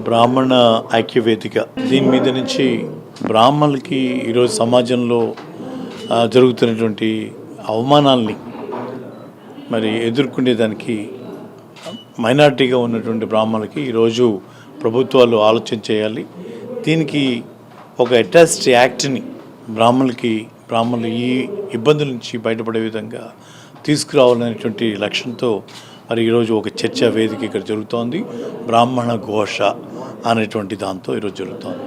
బ్రాహ్మణ ఐక్యవేదిక దీని మీద నుంచి బ్రాహ్మణులకి ఈరోజు సమాజంలో జరుగుతున్నటువంటి అవమానాల్ని మరి ఎదుర్కొనేదానికి మైనారిటీగా ఉన్నటువంటి బ్రాహ్మణులకి ఈరోజు ప్రభుత్వాలు ఆలోచన చేయాలి. దీనికి ఒక అటాచ్డ్ యాక్ట్ని బ్రాహ్మణులు ఈ ఇబ్బందుల నుంచి బయటపడే విధంగా తీసుకురావాలనేటువంటి లక్ష్యంతో మరి ఈరోజు ఒక చర్చా వేదిక ఇక్కడ జరుగుతోంది. బ్రాహ్మణ ఘోష అనేటువంటి దాంతో ఈరోజు జరుగుతోంది.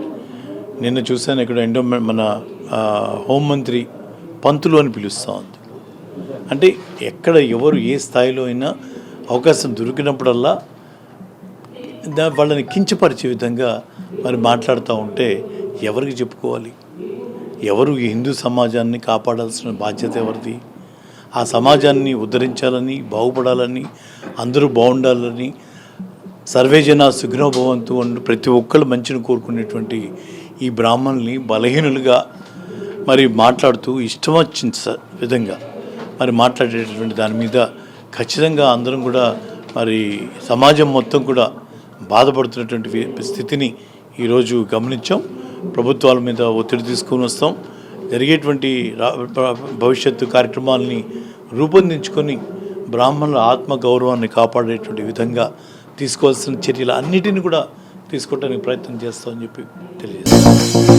నిన్న చూశాను ఇక్కడ మన హోంమంత్రి పంతులు అని పిలుస్తూ ఉంది. అంటే ఎక్కడ ఎవరు ఏ స్థాయిలో అయినా అవకాశం దొరికినప్పుడల్లా వాళ్ళని కించపరిచే విధంగా మరి మాట్లాడుతూ ఉంటే ఎవరికి చెప్పుకోవాలి? ఎవరు ఈ హిందూ సమాజాన్ని కాపాడాల్సిన బాధ్యత ఎవరిది? ఆ సమాజాన్ని ఉద్ధరించాలని, బాగుపడాలని, అందరూ బాగుండాలని, సర్వేజన సుఖినో భవంతు అని ప్రతి ఒక్కళ్ళు మంచిని కోరుకునేటువంటి ఈ బ్రాహ్మణుల్ని బలహీనులుగా మరి మాట్లాడుతూ ఇష్టం వచ్చిన విధంగా మరి మాట్లాడేటటువంటి దాని మీద ఖచ్చితంగా అందరం కూడా మరి సమాజం మొత్తం కూడా బాధపడుతున్నటువంటి స్థితిని ఈరోజు గమనించాం. ప్రభుత్వాల మీద ఒత్తిడి తీసుకొని వస్తాం. జరిగేటువంటి భవిష్యత్తు కార్యక్రమాలని రూపొందించుకొని బ్రాహ్మణుల ఆత్మగౌరవాన్ని కాపాడేటువంటి విధంగా తీసుకోవాల్సిన చర్యలు అన్నిటిని కూడా తీసుకోవడానికి ప్రయత్నం చేస్తామని చెప్పి తెలియజేస్తాం.